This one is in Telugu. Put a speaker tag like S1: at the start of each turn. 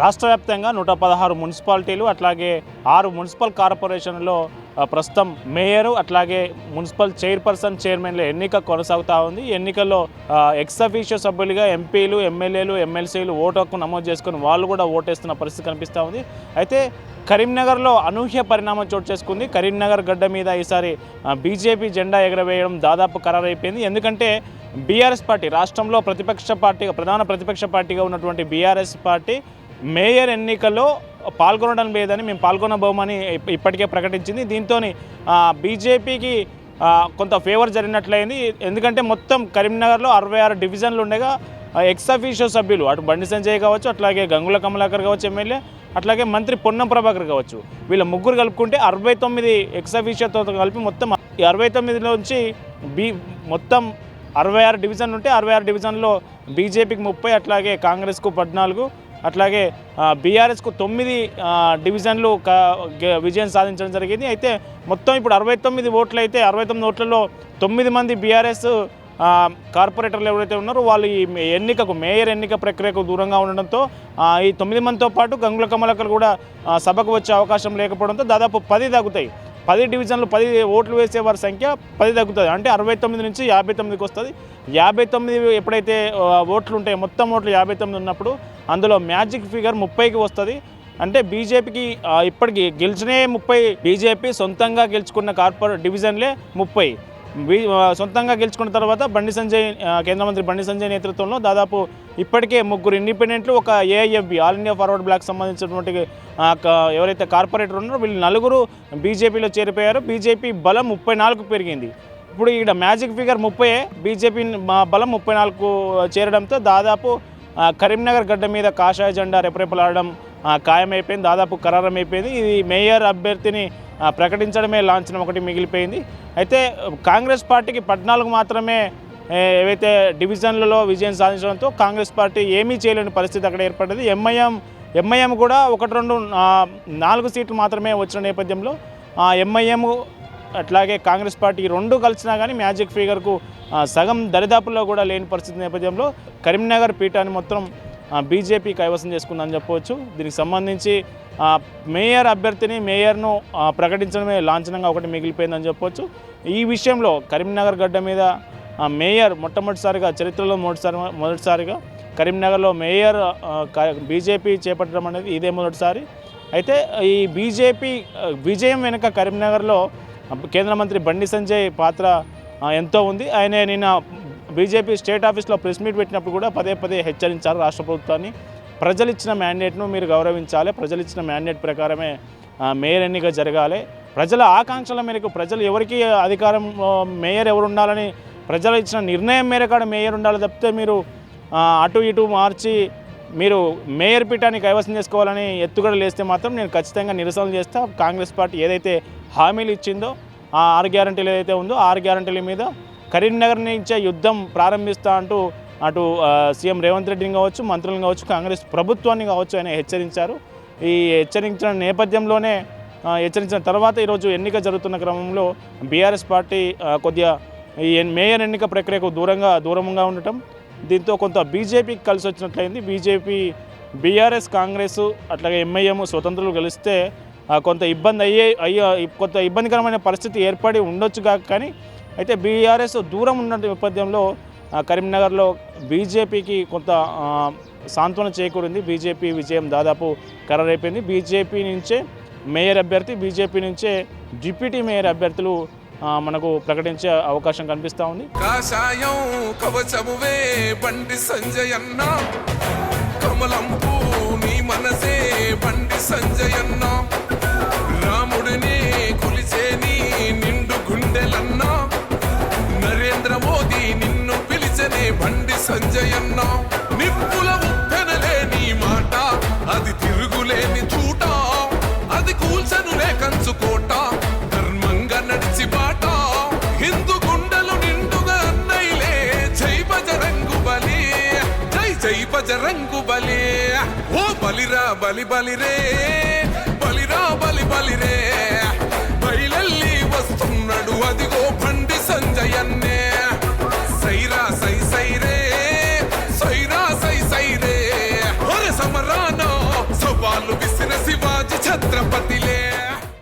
S1: రాష్ట్ర వ్యాప్తంగా 116 మున్సిపాలిటీలు అట్లాగే 6 మున్సిపల్ కార్పొరేషన్లో ప్రస్తుతం మేయరు అట్లాగే మున్సిపల్ చైర్పర్సన్ చైర్మన్ల ఎన్నిక కొనసాగుతూ ఉంది. ఎన్నికల్లో ఎక్స్ అఫీషియో సభ్యులుగా ఎంపీలు ఎమ్మెల్యేలు ఎమ్మెల్సీలు ఓటు హక్కు నమోదు చేసుకుని వాళ్ళు కూడా ఓటేస్తున్న పరిస్థితి కనిపిస్తూ ఉంది. అయితే కరీంనగర్లో అనూహ్య పరిణామం చోటు చేసుకుంది. కరీంనగర్ గడ్డ మీద ఈసారి బీజేపీ జెండా ఎగరవేయడం దాదాపు ఖరారైపోయింది. ఎందుకంటే బీఆర్ఎస్ పార్టీ రాష్ట్రంలో ప్రధాన ప్రతిపక్ష పార్టీగా ఉన్నటువంటి బీఆర్ఎస్ పార్టీ మేయర్ ఎన్నికల్లో పాల్గొనడం లేదని, మేము పాల్గొనబోమని ఇప్పటికే ప్రకటించింది. దీంతో బీజేపీకి కొంత ఫేవర్ జరిగినట్లయింది. ఎందుకంటే మొత్తం కరీంనగర్లో 66 డివిజన్లు ఉండగా ఎక్స్ అఫీషియో సభ్యులు అటు బండి సంజయ్ కావచ్చు, అట్లాగే గంగుల కమలాకర్ కావచ్చు ఎమ్మెల్యే, అట్లాగే మంత్రి పొన్నం ప్రభాకర్ కావచ్చు, వీళ్ళ ముగ్గురు కలుపుకుంటే 69 ఎక్స్ అఫీషియోతో కలిపి మొత్తం 69లోంచి మొత్తం 66 డివిజన్లు ఉంటే 66 డివిజన్లో బీజేపీకి 30, అట్లాగే కాంగ్రెస్కు 14, అట్లాగే బీఆర్ఎస్కు 9 డివిజన్లు విజయం సాధించడం జరిగింది. అయితే మొత్తం ఇప్పుడు 69 ఓట్లు అయితే 69 ఓట్లలో 9 మంది బీఆర్ఎస్ కార్పొరేటర్లు ఎవరైతే ఉన్నారో వాళ్ళు ఈ మేయర్ ఎన్నిక ప్రక్రియకు దూరంగా ఉండడంతో ఈ 9 మందితో పాటు గంగుల కమలాకర్ కూడా సభకు వచ్చే అవకాశం లేకపోవడంతో దాదాపు 10 తగ్గుతాయి. 10 డివిజన్లు 10 ఓట్లు వేసే వారి సంఖ్య 10 తగ్గుతుంది. అంటే 69 నుంచి 59కి వస్తుంది. 59 ఎప్పుడైతే ఓట్లు ఉంటాయో మొత్తం ఓట్లు 59 ఉన్నప్పుడు అందులో మ్యాజిక్ ఫిగర్ 30కి వస్తుంది. అంటే బీజేపీకి ఇప్పటికి గెలిచినే 30, బీజేపీ సొంతంగా గెలుచుకున్న డివిజన్లే 30. సొంతంగా గెలుచుకున్న తర్వాత కేంద్ర మంత్రి బండి సంజయ్ నేతృత్వంలో దాదాపు ఇప్పటికే 3 ఇండిపెండెంట్లు, ఒక AIFB All India Forward Bloc సంబంధించినటువంటి ఎవరైతే కార్పొరేటర్ ఉన్నారో వీళ్ళు 4 బీజేపీలో చేరిపోయారు. బీజేపీ బలం 34కు పెరిగింది. ఇప్పుడు ఇక్కడ మ్యాజిక్ ఫిగర్ 30, బీజేపీ బలం 34కు చేరడంతో దాదాపు కరీంనగర్ గడ్డ మీద కాషాయ జెండా రెపరెపలాడడం ఖాయమైపోయింది, దాదాపు ఖరారమైపోయింది. ఇది మేయర్ అభ్యర్థిని ప్రకటించడమే లాంఛనం ఒకటి మిగిలిపోయింది. అయితే కాంగ్రెస్ పార్టీకి 14 మాత్రమే ఏవైతే డివిజన్లలో విజయం సాధించడంతో కాంగ్రెస్ పార్టీ ఏమీ చేయలేని పరిస్థితి అక్కడ ఏర్పడింది. ఎంఐఎం కూడా 1, 2, 4 సీట్లు మాత్రమే వచ్చిన నేపథ్యంలో ఎంఐఎం అట్లాగే కాంగ్రెస్ పార్టీ 2 కలిసినా కానీ మ్యాజిక్ ఫిగర్కు సగం దరిదాపుల్లో కూడా లేని పరిస్థితి నేపథ్యంలో కరీంనగర్ పీఠాన్ని మొత్తం బీజేపీ కైవసం చేసుకుందని చెప్పవచ్చు. దీనికి సంబంధించి మేయర్ అభ్యర్థిని మేయర్ను ప్రకటించడమే లాంఛనంగా ఒకటి మిగిలిపోయిందని చెప్పవచ్చు. ఈ విషయంలో కరీంనగర్ గడ్డ మీద మేయర్ మొట్టమొదటిసారిగా చరిత్రలో మొదటిసారిగా కరీంనగర్లో మేయర్ బీజేపీ చేపట్టడం అనేది ఇదే మొదటిసారి. అయితే ఈ బీజేపీ విజయం వెనుక కరీంనగర్లో కేంద్ర మంత్రి బండి సంజయ్ పాత్ర ఎంతో ఉంది. ఆయన నిన్న బీజేపీ స్టేట్ ఆఫీస్లో ప్రెస్ మీట్ పెట్టినప్పుడు కూడా పదే హెచ్చరించారు రాష్ట్ర ప్రభుత్వాన్ని. ప్రజలు ఇచ్చిన మ్యాండేట్ను మీరు గౌరవించాలి, ప్రజలు ఇచ్చిన మ్యాండేట్ ప్రకారమే మేయర్ ఎన్నిక జరగాలి, ప్రజల ఆకాంక్షల మేరకు ప్రజలు ఎవరికి అధికారం మేయర్ ఎవరు ఉండాలని ప్రజలు ఇచ్చిన నిర్ణయం మేరకు మేయర్ ఉండాలి తప్పితే మీరు అటు ఇటు మార్చి మీరు మేయర్ పీఠాన్ని కైవసం చేసుకోవాలని ఎత్తుగడలు వేస్తే మాత్రం నేను ఖచ్చితంగా నిరసనలు చేస్తా. కాంగ్రెస్ పార్టీ ఏదైతే హామీలు ఇచ్చిందో ఆ 6 గ్యారంటీలు ఏదైతే ఉందో 6 గ్యారంటీల మీద కరీంనగర్ నుంచే యుద్ధం ప్రారంభిస్తా అంటూ అటు సీఎం రేవంత్ రెడ్డిని కావచ్చు, మంత్రులను కావచ్చు, కాంగ్రెస్ ప్రభుత్వాన్ని కావచ్చు ఆయన హెచ్చరించారు. ఈ హెచ్చరించిన నేపథ్యంలోనే హెచ్చరించిన తర్వాత ఈరోజు ఎన్నిక జరుగుతున్న క్రమంలో బీఆర్ఎస్ పార్టీ కొద్దిగా ఈ మేయర్ ఎన్నిక ప్రక్రియకు దూరంగా ఉండటం, దీంతో కొంత బీజేపీకి కలిసి వచ్చినట్లయింది. బీఆర్ఎస్ కాంగ్రెస్ అట్లాగే ఎంఐఎం స్వతంత్రులు కలిస్తే కొంత ఇబ్బందికరమైన పరిస్థితి ఏర్పడి ఉండొచ్చు కానీ అయితే బీఆర్ఎస్ దూరం ఉన్న నేపథ్యంలో కరీంనగర్లో బీజేపీకి కొంత సాంత్వన చేకూరింది. బీజేపీ విజయం దాదాపు ఖరారైపోయింది. బీజేపీ నుంచే మేయర్ అభ్యర్థి, బీజేపీ నుంచే డిప్యూటీ మేయర్ అభ్యర్థులు మనకు ప్రకటించే అవకాశం కనిపిస్తూ ఉంది.
S2: కాషాయం కవచమువే బండి సంజయన్న, కమలంపు నీ మనసే బండి సంజయన్న, రాముడిని కొలిచే నీ నిండు గుండెలన్న, నరేంద్ర మోదీ నిన్ను పిలిచనే బండి సంజయన్న, నిప్పుల ఉప్పెనలే నీ మాట, అది తిరుగులేని చూట, అది కూల్చనులే కంచుకోట, ధర్మంగా నడిచి బాట, హిందూ గుండెలు నిండుగా అన్నైలే, జై బజరంగు బలి, జై జై బజరంగు బలి, ఓ బలిరా బలి బలిరే.